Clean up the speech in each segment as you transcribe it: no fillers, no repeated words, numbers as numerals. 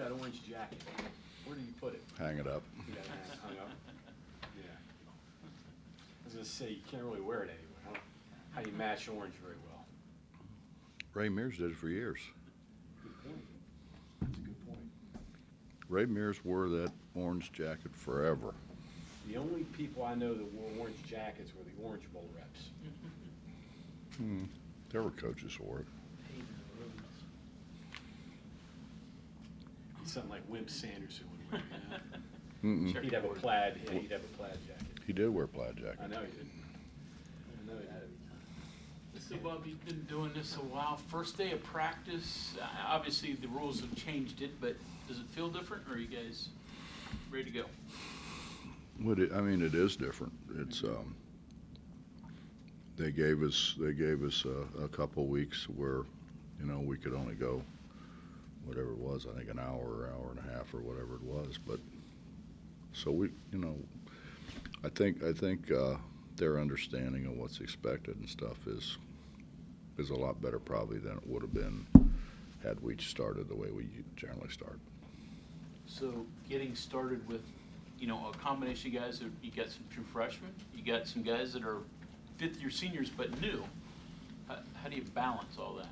that orange jacket? Where do you put it? Hang it up. You got it hung up? Yeah. I was gonna say, you can't really wear it anywhere. How do you match orange very well? Ray Mears did it for years. Good point. That's a good point. Ray Mears wore that orange jacket forever. The only people I know that wore orange jackets were the Orange Bowl reps. There were coaches who wore it. Something like Wimp Sanderson would wear, you know? Mm-mm. He'd have a plaid, yeah, he'd have a plaid jacket. He did wear plaid jacket. I know he did. I know he did. So Bob, you've been doing this a while. First day of practice, obviously the rules have changed it, but does it feel different, or are you guys ready to go? I mean, it is different. It's they gave us a couple weeks where, you know, we could only go whatever it was. I think an hour or hour and a half or whatever it was. But so we, you know, I think their understanding of what's expected and stuff is a lot better probably than it would have been had we started the way we generally start. So getting started with, you know, a combination of guys, you got some true freshmen, you got some guys that are fifth-year seniors but new. How do you balance all that?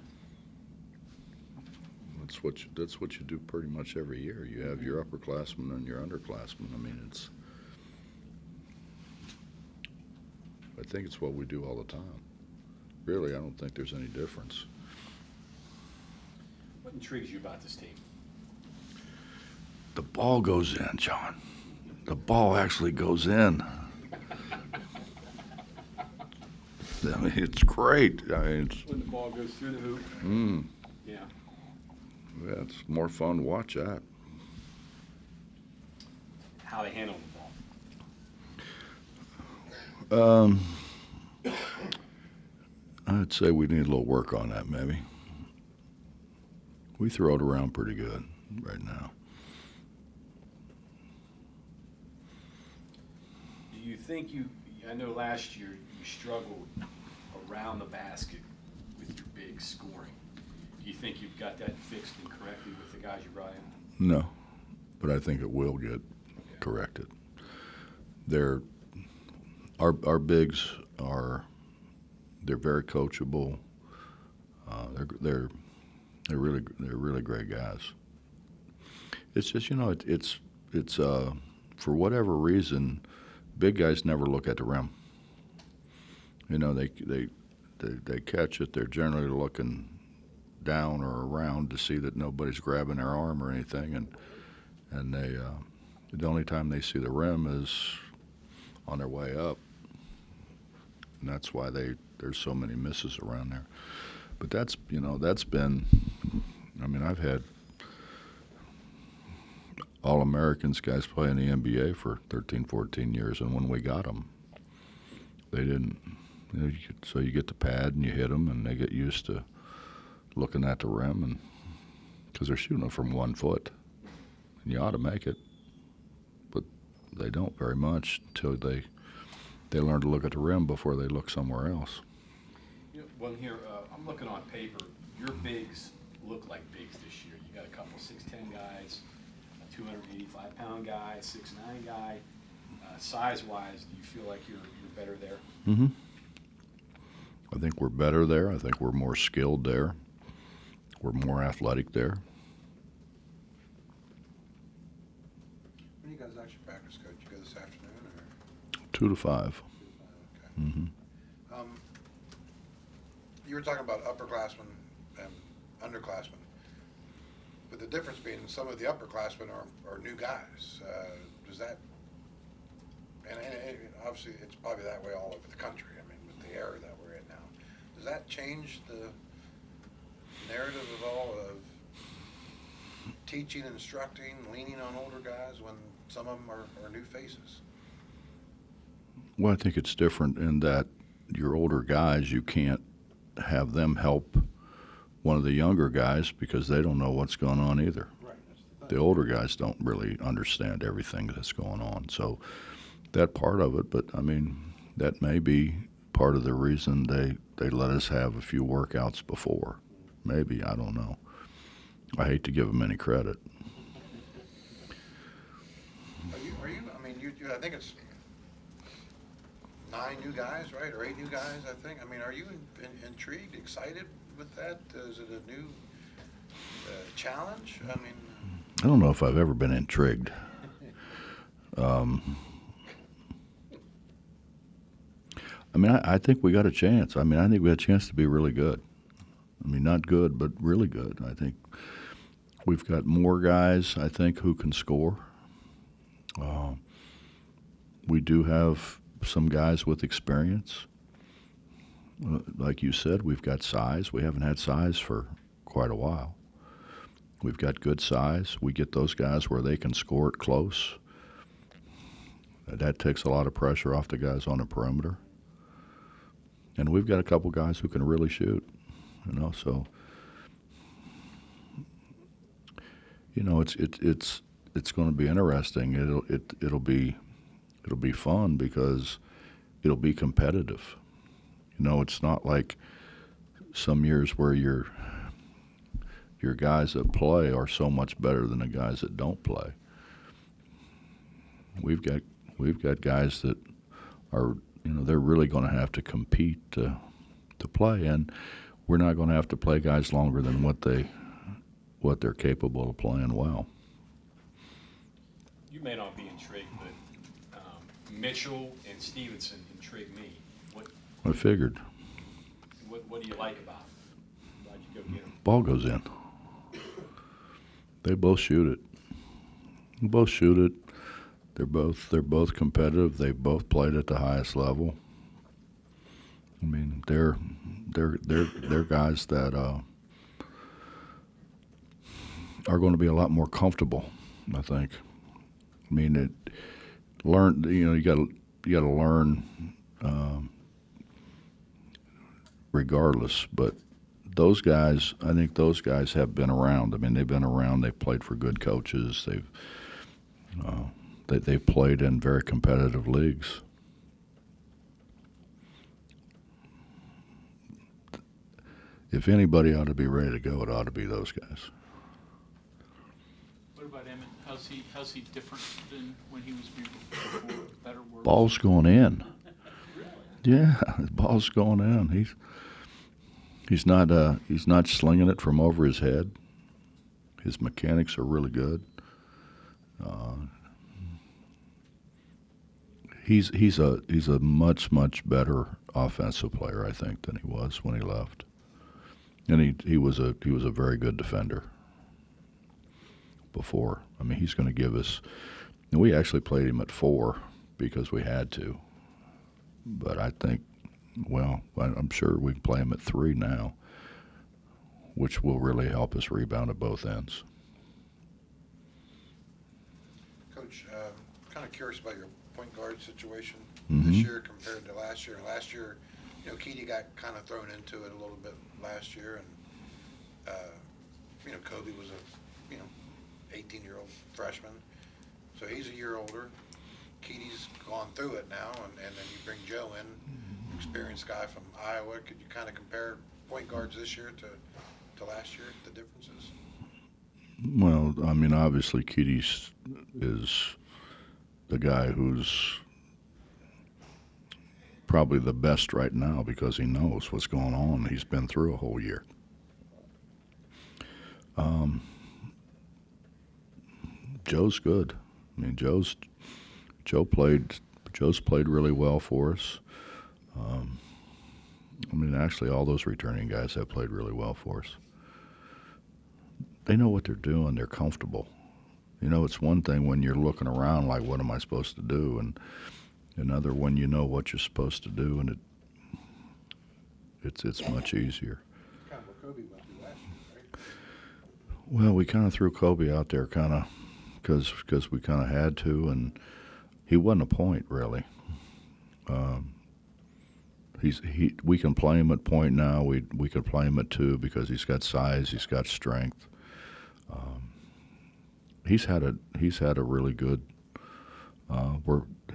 That's what you do pretty much every year. You have your upperclassmen and your underclassmen. I mean, I think it's what we do all the time. Really, I don't think there's any difference. What intrigues you about this team? The ball goes in, John. The ball actually goes in. I mean, it's great. I mean, When the ball goes through the hoop. Yeah. Yeah, it's more fun to watch that. How they handle the ball. I'd say we need a little work on that, maybe. We throw it around pretty good right now. Do you think I know last year you struggled around the basket with your big scoring. Do you think you've got that fixed and corrected with the guys you brought in? No, but I think it will get corrected. Our bigs they're very coachable. They're really great guys. It's just, you know, it's for whatever reason, big guys never look at the rim. You know, they catch it. They're generally looking down or around to see that nobody's grabbing their arm or anything, and they the only time they see the rim is on their way up, and that's why there's so many misses around there. But that's been, I mean, I've had All-Americans guys play in the NBA for 13, 14 years, and when we got them, they didn't. You know, so you get the pad and you hit them, and they get used to looking at the rim, and because they're shooting it from 1 foot, and you ought to make it, but they don't very much until they learn to look at the rim before they look somewhere else. You know, well, here I'm looking on paper. Your bigs look like bigs this year. You got a couple 6'10" guys, a 285-pound guy, a 6'9" guy. Size-wise, do you feel like you're better there? Mm-hmm. I think we're better there. I think we're more skilled there. We're more athletic there. When you guys actually practice, Coach? You go this afternoon, or? 2 to 5. Okay. Mm-hmm. You were talking about upperclassmen and underclassmen, but the difference being some of the upperclassmen are new guys. Does that, and obviously it's probably that way all over the country, I mean, with the era that we're in now. Does that change the narrative of all of teaching, instructing, leaning on older guys when some of them are new faces? Well, I think it's different in that your older guys, you can't have them help one of the younger guys because they don't know what's going on either. Right. The older guys don't really understand everything that's going on. So that part of it, but I mean, that may be part of the reason they let us have a few workouts before. Maybe, I don't know. I hate to give them any credit. I think it's 9 new guys, right, or 8 new guys, I think. I mean, are you intrigued, excited with that? Is it a new challenge? I mean, I don't know if I've ever been intrigued. I mean, I think we got a chance. I mean, I think we got a chance to be really good. I mean, not good, but really good. I think we've got more guys, I think, who can score. We do have some guys with experience. Like you said, we've got size. We haven't had size for quite a while. We've got good size. We get those guys where they can score it close. That takes a lot of pressure off the guys on the perimeter. And we've got a couple guys who can really shoot, so it's going to be interesting. It'll be fun because it'll be competitive. It's not like some years where your guys that play are so much better than the guys that don't play. We've got guys that are, they're really going to have to compete to play, and we're not going to have to play guys longer than what they're capable of playing well. You may not be intrigued, but Mitchell and Stevenson intrigue me. I figured. What do you like about them? Why'd you go get them? Ball goes in. They both shoot it. They're both competitive. They both played at the highest level. I mean, they're guys that are going to be a lot more comfortable, I think. I mean, you got to learn regardless, but those guys, I think those guys have been around. I mean, they've been around. They've played for good coaches. They've played in very competitive leagues. If anybody ought to be ready to go, it ought to be those guys. What about Emmett? How's he different than when he was before? Better, worse? Ball's going in. Yeah, the ball's going in. He's not slinging it from over his head. His mechanics are really good. He's a much better offensive player, I think, than he was when he left. And he was a very good defender before. I mean, he's going to give us. And we actually played him at 4 because we had to. But I think, well, I'm sure we can play him at 3 now, which will really help us rebound at both ends. Coach, kind of curious about your point guard situation Mm-hmm. this year compared to last year. Last year, Keedy got kind of thrown into it a little bit last year, and Kobe was a 18-year-old freshman, so he's a year older. Keedy's gone through it now, and then you bring Joe in, experienced guy from Iowa. Could you kind of compare point guards this year to last year, the differences? Well, I mean, obviously, Keedy is the guy who's probably the best right now because he knows what's going on. He's been through a whole year. Joe's good. I mean, Joe's played really well for us. I mean, actually, all those returning guys have played really well for us. They know what they're doing. They're comfortable. It's one thing when you're looking around like, what am I supposed to do? And another when you know what you're supposed to do, and it's much easier. Kind of what Kobe went through last year, right? Well, we kind of threw Kobe out there because we kind of had to, and he wasn't a point, really. We can play him at point now. We could play him at 2 because he's got size, he's got strength. He's had a really good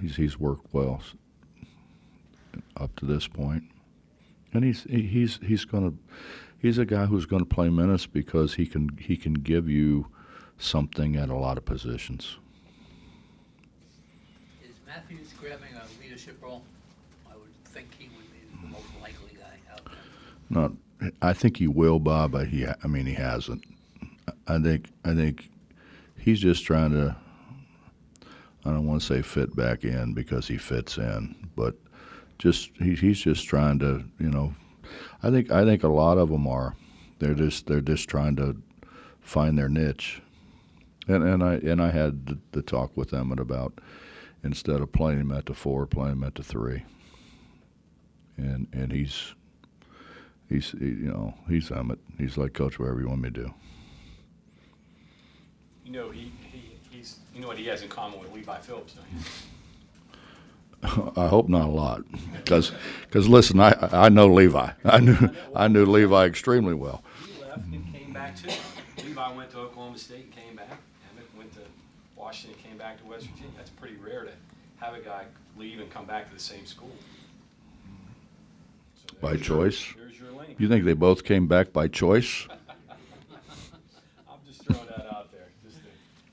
he's worked well up to this point, and he's a guy who's going to play minutes because he can give you something at a lot of positions. Is Matthews grabbing a leadership role? I would think he would be the most likely guy out there. Not, I think he will, Bob, but he hasn't. I think he's just trying to. I don't want to say fit back in because he fits in, but he's just trying to. I think a lot of them are. They're just trying to find their niche, and I had the talk with them about instead of playing him at the 4, playing him at the 3, and he's Emmett. He's like, Coach, whatever you want me to do. He's you know what he has in common with Levi Phillips, don't you? I hope not a lot, because listen, I know Levi. I knew Levi extremely well. He left and came back too. Levi went to Oklahoma State and came back. Emmett went to Washington and came back to West Virginia. That's pretty rare to have a guy leave and come back to the same school. So By choice? There's your link. You think they both came back by choice? I'm just throwing that out there, just to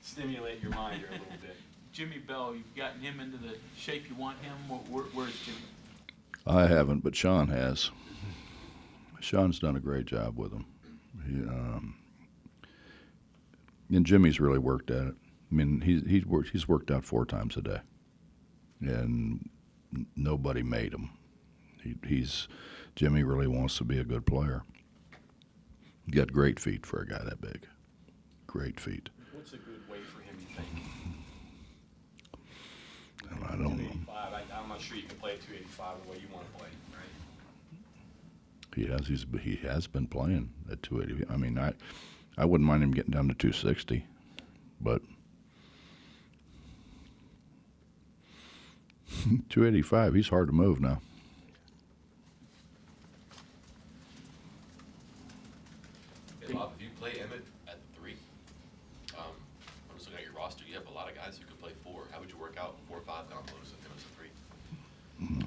stimulate your mind here a little bit. Jimmy Bell, you've gotten him into the shape you want him. Where's Jimmy? I haven't, but Sean has. Sean's done a great job with him. And Jimmy's really worked at it. I mean, he's worked out 4 times a day, and nobody made him. Jimmy really wants to be a good player. He got great feet for a guy that big. Great feet. What's a good weight for him, you think? I don't know. 285. I'm not sure you can play at 285 the way you want to play, right? He has been playing at 280. I mean, I wouldn't mind him getting down to 260, but 285, he's hard to move now. Hey, Bob, if you play Emmett at 3, I'm just looking at your roster. You have a lot of guys who can play 4. How would you work out 4 or 5 combos with him as a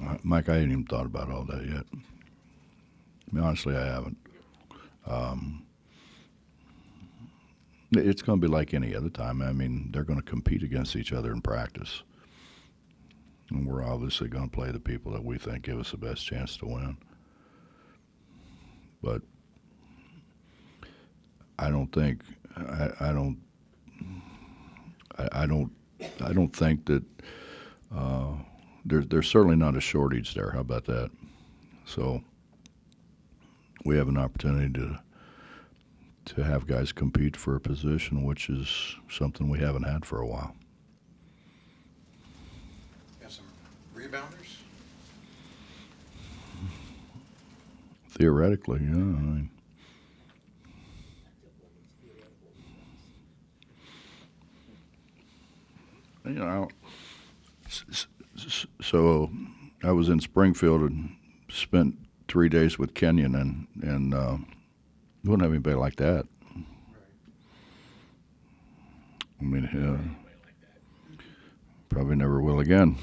3? Mike, I hadn't even thought about all that yet. I mean, honestly, I haven't. It's going to be like any other time. I mean, they're going to compete against each other in practice. And we're obviously going to play the people that we think give us the best chance to win. But I don't think that there's certainly not a shortage there. How about that? So we have an opportunity to have guys compete for a position, which is something we haven't had for a while. Got some rebounders? Theoretically, yeah. I mean, so I was in Springfield and spent 3 days with Kenyon, and we wouldn't have anybody like that. I mean, probably never will again.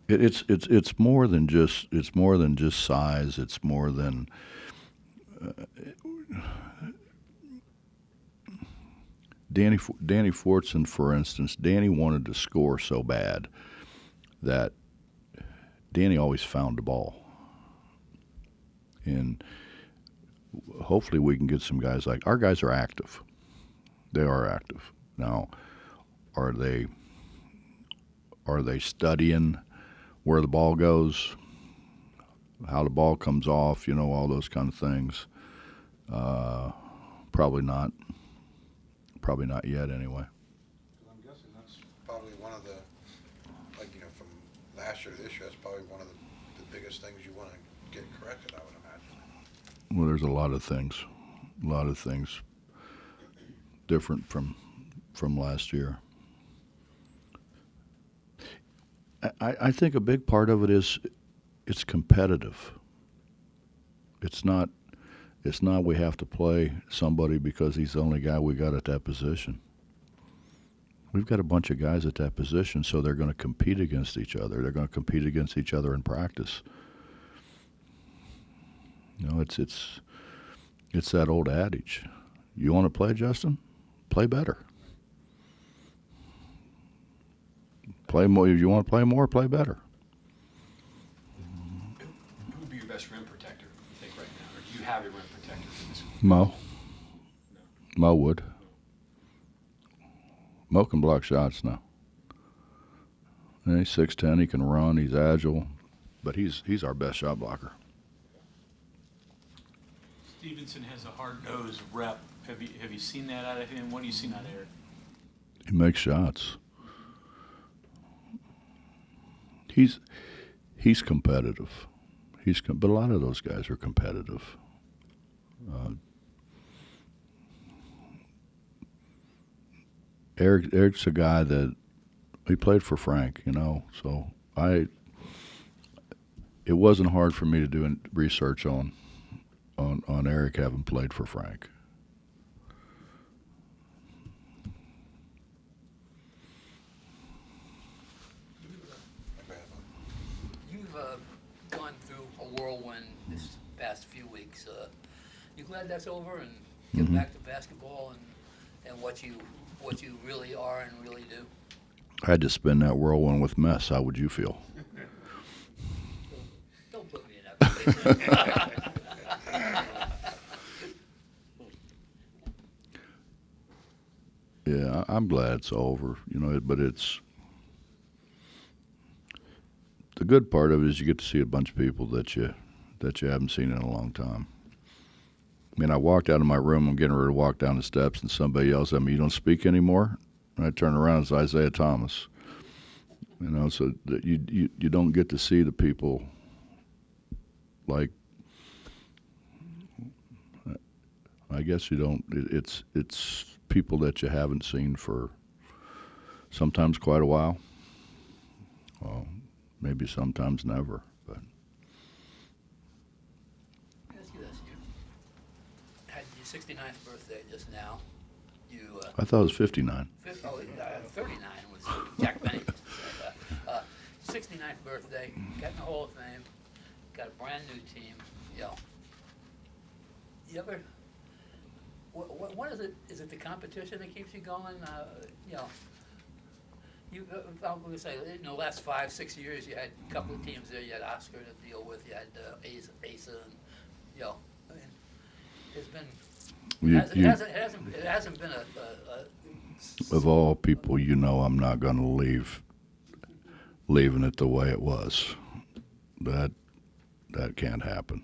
It's more than just size. It's more than Danny Fortson, for instance. Danny wanted to score so bad that Danny always found the ball, and hopefully we can get some guys like our guys are active. They are active now. Are they studying where the ball goes, how the ball comes off, all those kind of things? Probably not. Probably not yet, anyway. I'm guessing that's probably one of the, from last year to this year, that's probably one of the biggest things you want to get corrected, I would imagine. Well, there's a lot of things different from last year. I think a big part of it is it's competitive. It's not we have to play somebody because he's the only guy we got at that position. We've got a bunch of guys at that position, so they're going to compete against each other. They're going to compete against each other in practice. It's that old adage. You want to play, Justin? Play better. Play more. If you want to play more, play better. Who would be your best rim protector, you think, right now? Or do you have a rim protector for this? Mo. No. Mo would. Mo can block shots now. And he's 6'10". He can run. He's agile, but he's our best shot blocker. Stevenson has a hard-nosed rep. Have you seen that out of him? What have you seen out of Eric? He makes shots. He's competitive. But a lot of those guys are competitive. Eric's a guy that he played for Frank, so it wasn't hard for me to do research on Eric having played for Frank. You've gone through a whirlwind this past few weeks. You glad that's over and get back to basketball and what you really are and really do? I had to spin that whirlwind with mess. How would you feel? Don't put me in that position. Yeah, I'm glad it's over, but it's the good part of it is you get to see a bunch of people that you haven't seen in a long time. I mean, I walked out of my room, I'm getting ready to walk down the steps, and somebody yells at me, "You don't speak anymore?" And I turn around, it's Isaiah Thomas. So that you don't get to see the people like, I guess you don't. It's people that you haven't seen for sometimes quite a while. Well, maybe sometimes never. But Ask you this: you had your 69th birthday just now. You I thought it was 59. 39 was Jack Benny. 69th birthday, got in the Hall of Fame, got a brand new team. You ever? What is it? Is it the competition that keeps you going? I'm going to say, in the last 5-6 years, you had a couple of teams there. You had Oscar to deal with. You had Asa, and I mean, it's been. It hasn't been a Of all people, I'm not going to leaving it the way it was. That can't happen.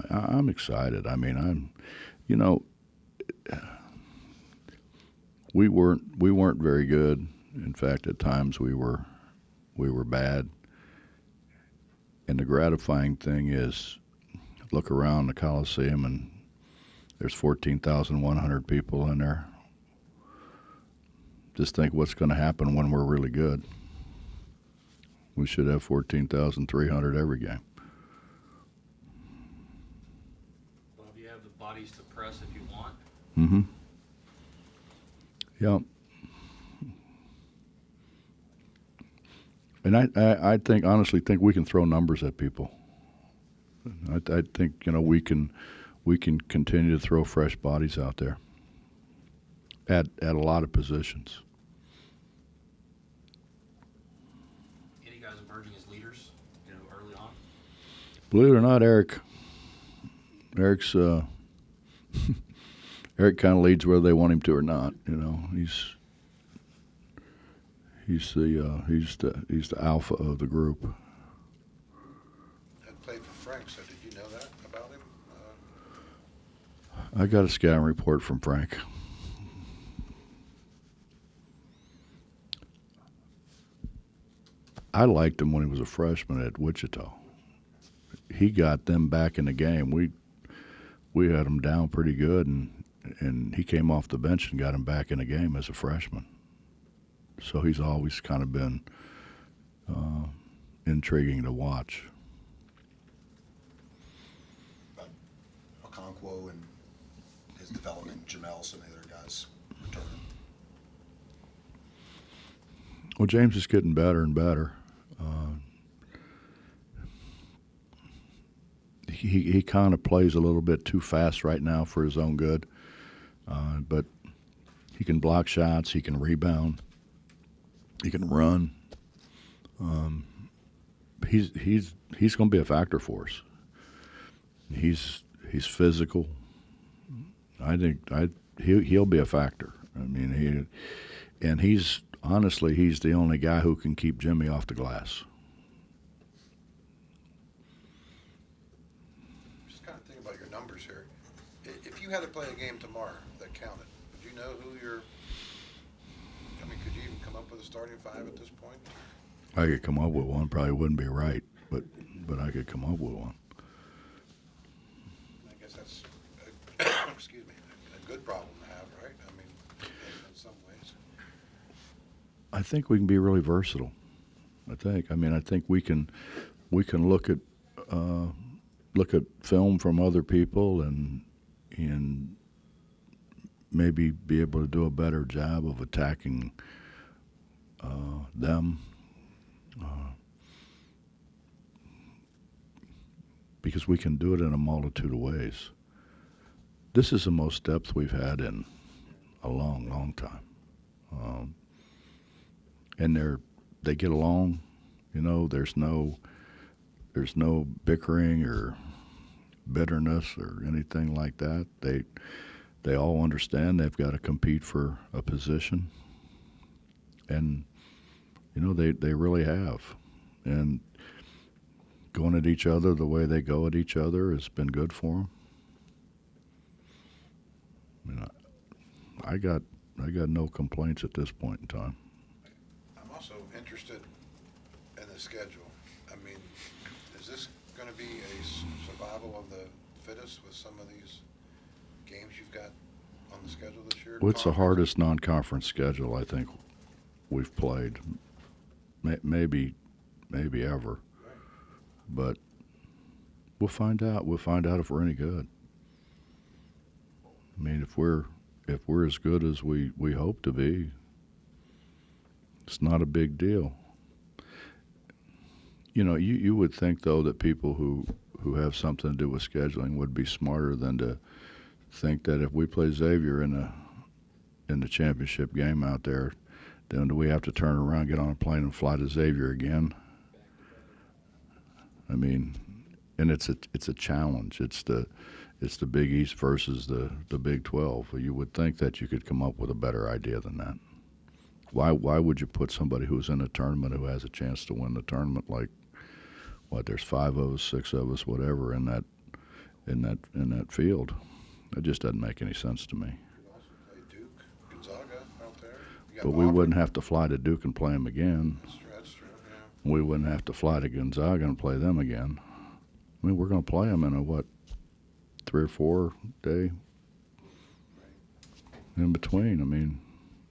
I'm excited. I mean, we weren't very good. In fact, at times we were bad. And the gratifying thing is, look around the Coliseum and there's 14,100 people in there. Just think what's going to happen when we're really good. We should have 14,300 every game. Well, you have the bodies to press if you want. Mm-hmm. Yeah. And I honestly think we can throw numbers at people. I think we can continue to throw fresh bodies out there at a lot of positions. Any guys emerging as leaders, early on? Believe it or not, Eric's Eric kind of leads whether they want him to or not. He's the alpha of the group. I played for Frank, so did you know that about him? I got a scouting report from Frank. I liked him when he was a freshman at Wichita. He got them back in the game. We had him down pretty good, and he came off the bench and got him back in the game as a freshman. So he's always kind of been intriguing to watch. Okonkwo and his development, Jamel, some of the other guys returning. Well, James is getting better and better. He kind of plays a little bit too fast right now for his own good, but he can block shots, he can rebound, He can run. He's going to be a factor for us. He's physical. I think he'll be a factor. I mean, he's honestly he's the only guy who can keep Jimmy off the glass. Just kind of think about your numbers here. If you had to play a game tomorrow that counted, would you know who I mean, could you even come up with a starting five at this point? I could come up with one. Probably wouldn't be right, but I could come up with one. I guess that's, excuse me, a good problem to have, right? I mean, in some ways. I think we can be really versatile. I think we can look at film from other people and maybe be able to do a better job of attacking them. Because we can do it in a multitude of ways. This is the most depth we've had in a long, long time. And they get along. You know, there's no bickering or bitterness or anything like that. They all understand they've got to compete for a position, and you know they really have. And going at each other the way they go at each other has been good for them. I mean, I got no complaints at this point in time. I'm also interested in the schedule. I mean, is this going to be a survival of the fittest with some of these games you've got on the schedule this year? Well, it's the Conference? hardest non-conference schedule I think we've played, maybe ever. But we'll find out. We'll find out if we're any good. I mean, if we're as good as we hope to be, it's not a big deal. You know, you would think though that people who have something to do with scheduling would be smarter than to think that if we play Xavier in the championship game out there, then do we have to turn around, get on a plane, and fly to Xavier again? I mean, and it's a challenge. It's the Big East versus the Big 12. You would think that you could come up with a better idea than that. Why would you put somebody who's in a tournament who has a chance to win the tournament like what? There's 5 of us, 6 of us, whatever in that field. It just doesn't make any sense to me. You also play Duke, Gonzaga out there. You got But we Auburn. wouldn't have to fly to Duke and play them again. That's true, yeah. We wouldn't have to fly to Gonzaga and play them again. I mean, we're going to play them in a 3 or 4 day in between. I mean,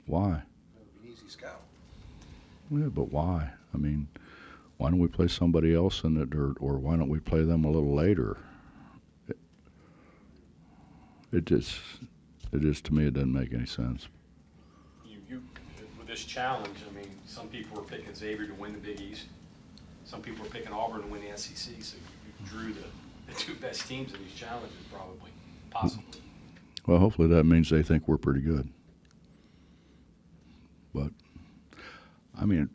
why? That would be an easy scout. Yeah, but why? I mean, why don't we play somebody else in it, or why don't we play them a little later? It just to me, it doesn't make any sense. You with this challenge, I mean, some people were picking Xavier to win the Big East. Some people were picking Auburn to win the SEC. So you drew the 2 best teams in these challenges, probably, possibly. Well, hopefully that means they think we're pretty good. But I mean,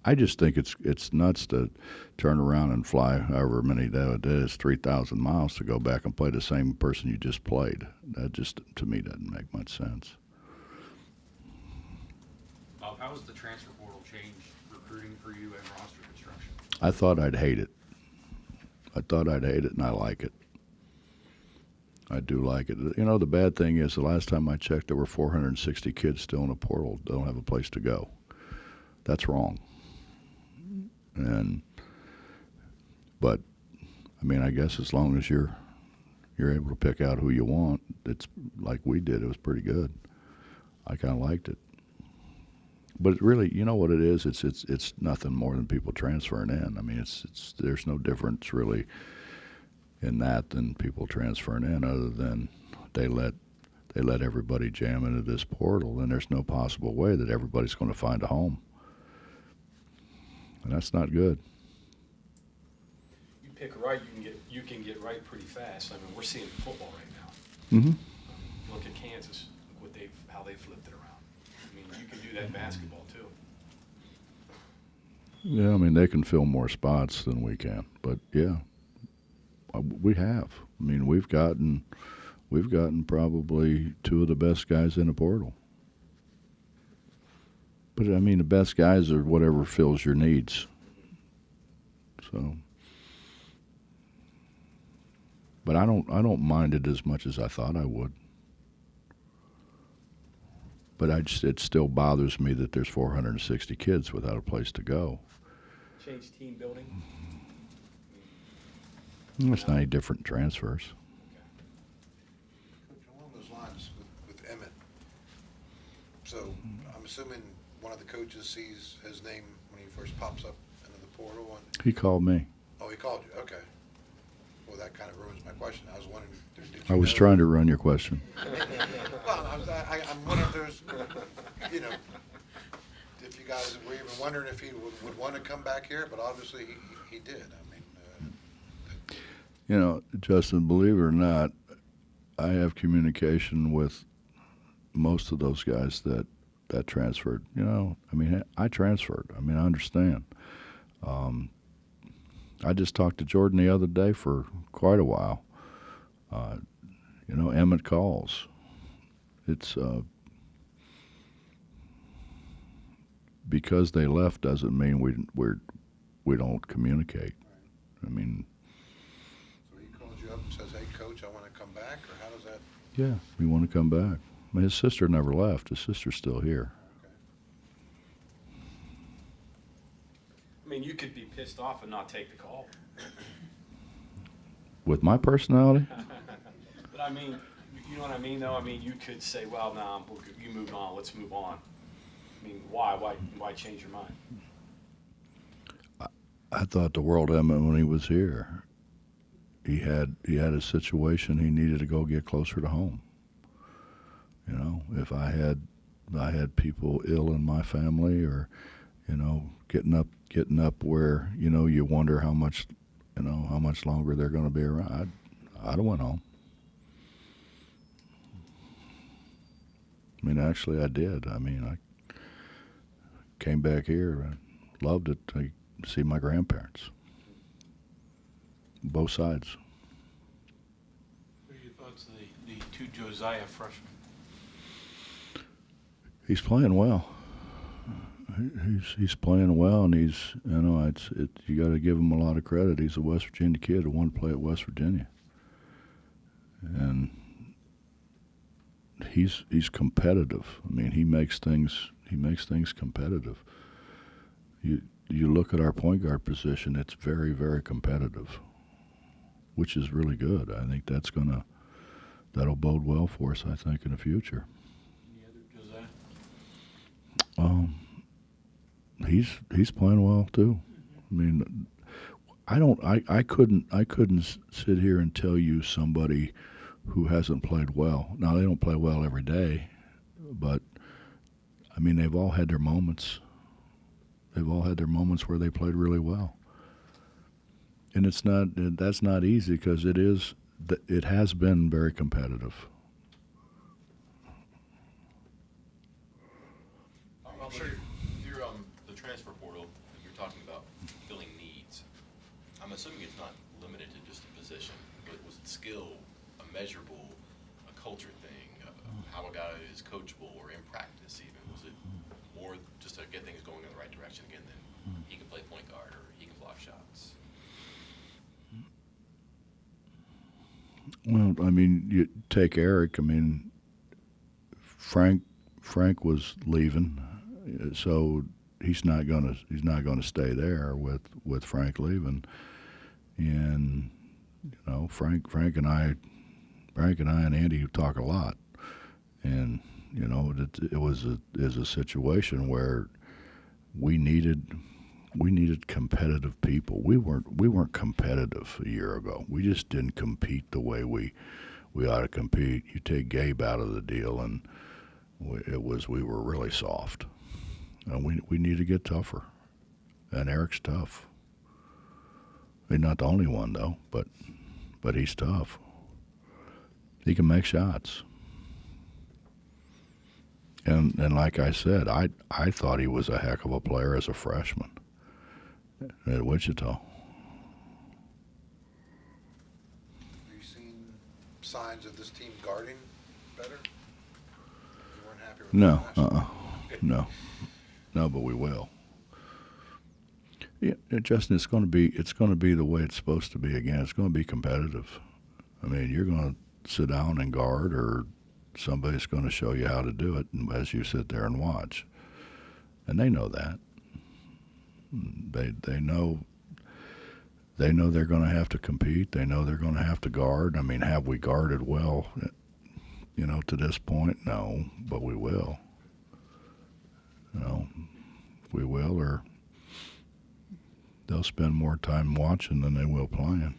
I just think it's nuts to turn around and fly however many it is, 3,000 miles to go back and play the same person you just played. That just, to me, doesn't make much sense. Bob, how has the transfer portal changed recruiting for you and roster construction? I thought I'd hate it. And I like it. I do like it. You know, the bad thing is the last time I checked, there were 460 kids still in a portal, don't have a place to go. That's wrong. But I mean, I guess as long as you're able to pick out who you want, it's like we did. It was pretty good. I kind of liked it. But it really, you know what it is? It's nothing more than people transferring in. I mean, there's no difference really in that than people transferring in, other than they let everybody jam into this portal, and there's no possible way that everybody's going to find a home. And that's not good. You pick right, you can get right pretty fast. I mean, we're seeing football right now. Mm-hmm. Look at Kansas, how they flipped it around. I mean, you can do that in basketball too. Yeah, I mean, they can fill more spots than we can, but yeah, we have. I mean, we've gotten probably two of the best guys in the portal. But I mean, the best guys are whatever fills your needs. So, but I don't mind it as much as I thought I would. But it still bothers me that there's 460 kids without a place to go. Change team building. It's not any different transfers. Coach, along those lines with Emmett, so I'm assuming one of the coaches sees his name when he first pops up into the portal, and, He called me. oh, he called you, okay. Well, that kind of ruins my question. I was wondering, did you I was know- trying to run your question. Well, I'm wondering if there's, you know, if you guys were even wondering if he would want to come back here, but obviously he did. I mean, You know, Justin, believe it or not, I have communication with most of those guys that transferred. You know, I mean, I transferred. I mean, I understand. I just talked to Jordan the other day for quite a while. You know, Emmett calls. It's because they left doesn't mean we don't communicate. I mean, so he calls you up and says, "Hey, coach, I want to come back," or how does that? yeah, we want to come back. I mean, his sister never left. His sister's still here. Okay. I mean, you could be pissed off and not take the call. With my personality, But I mean, you know what I mean, though? I mean, you could say, well, nah, you moved on, let's move on. I mean, why change your mind? I thought the world of Emmett when he was here. He had a situation he needed to go get closer to home. You know, if I had people ill in my family, or you know, getting up where you know you wonder how much longer they're going to be around. I'd have went home. I mean, actually, I did. I mean, I came back here. I loved it to see my grandparents. Both sides. What are your thoughts of the two Josiah freshmen? He's playing well. He's playing well, and you got to give him a lot of credit. He's a West Virginia kid who wanted to play at West Virginia, and he's competitive. I mean, he makes things competitive. You look at our point guard position; it's very, very competitive, which is really good. I think that'll bode well for us. I think in the future. Any other Josiah? He's playing well too. I mean, I couldn't sit here and tell you somebody who hasn't played well. Now they don't play well every day, but I mean they've all had their moments. They've all had their moments where they played really well. And that's not easy because it has been very competitive. I'm sure you're the transfer portal, you're talking about filling needs. I'm assuming it's not limited to just a position, but was it skill, a measurable, a culture thing, how a guy is coachable or in practice even? Was it more just to get things going in the right direction again than he can play point guard or he can block shots? Well, I mean, you take Eric. I mean, Frank was leaving, so he's not gonna stay there with Frank leaving. And you know, Frank and I and Andy talk a lot, and you know, it was a situation where we needed competitive people. We weren't competitive a year ago. We just didn't compete the way we ought to compete. You take Gabe out of the deal, and we were really soft. And we need to get tougher. And Eric's tough. He's not the only one though, but he's tough. He can make shots. and like I said, I thought he was a heck of a player as a freshman at Wichita. Have you seen signs of this team guarding better? You weren't happy with No, that last year. no, but we will. Yeah, Justin, it's going to be the way it's supposed to be again. It's going to be competitive. I mean, you're going to sit down and guard, or somebody's going to show you how to do it as you sit there and watch. And they know that. They know they're going to have to compete. They know they're going to have to guard. I mean, have we guarded well, to this point? No, but we will. We will, or they'll spend more time watching than they will playing.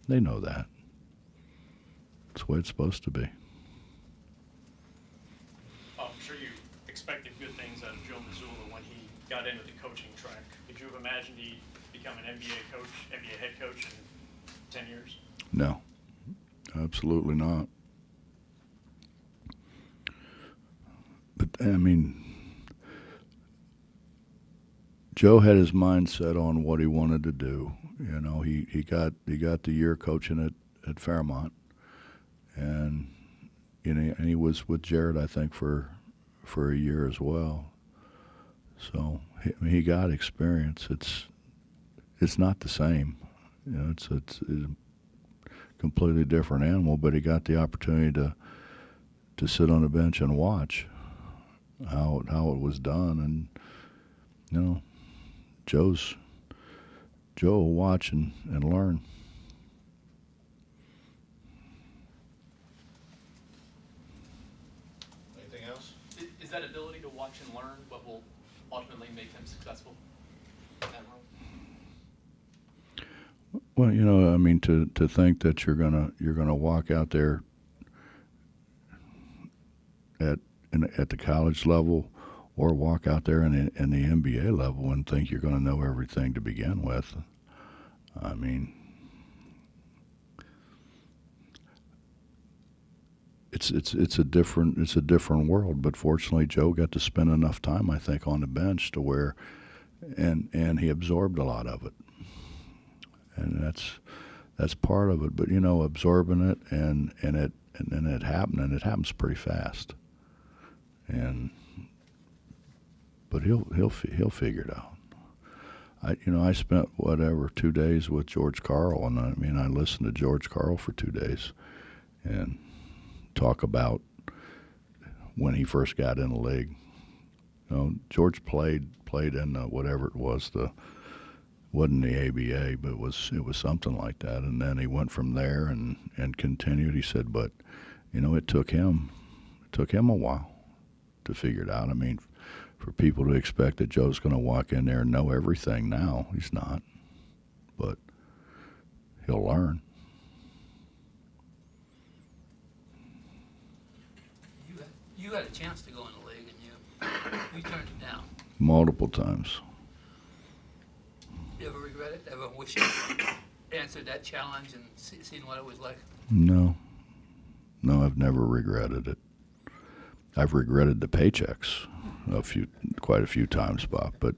They know that. It's the way it's supposed to be. I'm sure you expected good things out of Joe Mazzulla when he got into the coaching track. Could you have imagined he'd become an NBA head coach in 10 years? No, absolutely not. But, I mean, Joe had his mind set on what he wanted to do. He got the year coaching at Fairmont, and he was with Jared, I think, for a year as well. So he got experience. It's not the same. It's a completely different animal. But he got the opportunity to sit on the bench and watch how it was done, and Joe will watch and learn. Anything else? Is that ability to watch and learn what will ultimately make them successful in that role? Well, I mean, to think that you're gonna walk out there at the college level, or walk out there in the NBA level and think you're going to know everything to begin with. I mean, it's a different world. But fortunately, Joe got to spend enough time, I think, on the bench to where, and he absorbed a lot of it, and that's part of it. But absorbing it and then it happened, and it happens pretty fast. But he'll figure it out. I spent 2 days with George Karl, and I listened to George Karl for 2 days, and talk about when he first got in the league. George played in whatever it was, wasn't the ABA, but it was something like that, and then he went from there and continued. He said, but it took him a while to figure it out. I mean, for people to expect that Joe's going to walk in there and know everything now, he's not. But he'll learn. You had a chance to go in the league, and you turned it down. Multiple times. You ever regret it? Ever wish you answered that challenge and seen what it was like? No, I've never regretted it. I've regretted the paychecks quite a few times, Bob. But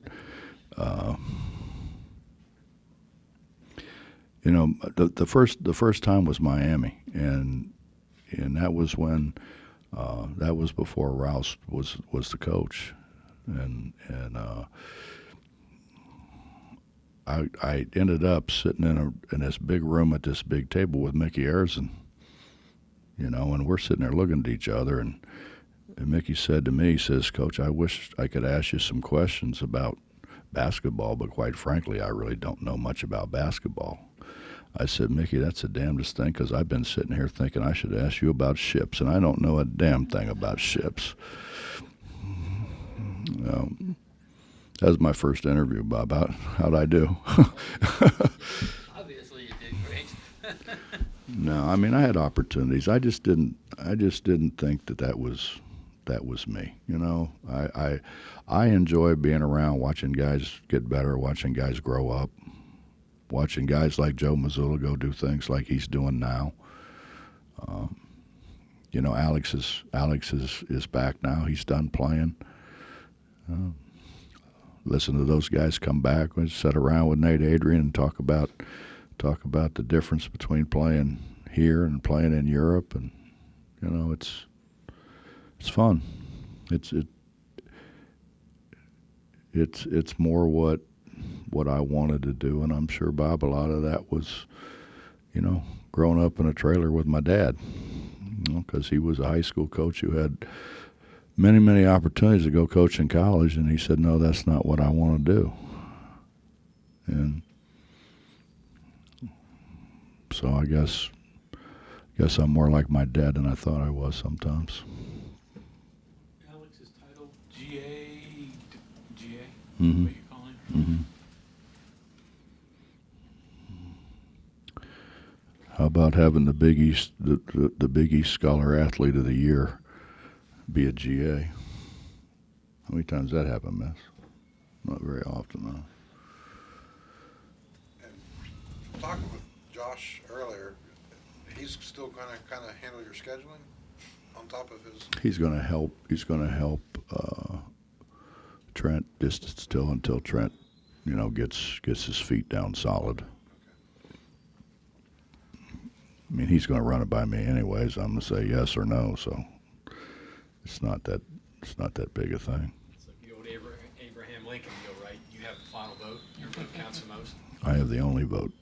the first time was Miami, and that was when that was before Rouse was the coach, and I ended up sitting in this big room at this big table with Mickey Erzen, and we're sitting there looking at each other, and Mickey said to me, he says, Coach, I wish I could ask you some questions about basketball, but quite frankly, I really don't know much about basketball. I said, Mickey, that's the damnedest thing, because I've been sitting here thinking I should ask you about ships, and I don't know a damn thing about ships. That was my first interview, Bob. How'd I do? Obviously, you did great. No, I mean, I had opportunities. I just didn't think that was me. I enjoy being around, watching guys get better, watching guys grow up, watching guys like Joe Mazzulla go do things like he's doing now. you know, Alex is back now. He's done playing. Listen to those guys come back. We sit around with Nate Adrian and talk about the difference between playing here and playing in Europe, and you know, it's fun. It's more what I wanted to do, and I'm sure, Bob, a lot of that was, you know, growing up in a trailer with my dad, you know, because he was a high school coach who had many opportunities to go coach in college, and he said, no, that's not what I want to do. And so I guess I'm more like my dad than I thought I was sometimes. Alex's title, GA, Mhm. what you call him? How about having the Big East, the Big East Scholar Athlete of the Year be a GA? How many times that happen, Miss? Not very often, though. And talking with Josh earlier, he's still gonna kinda handle your scheduling on top of his, He's going to help. He's going to help Trent just still until Trent, you know, gets his feet down solid. I mean, he's going to run it by me anyways. I'm going to say yes or no, so it's not that big a thing. It's like the old Abraham Lincoln deal, right? You have the final vote. Your vote counts the most. I have the only vote.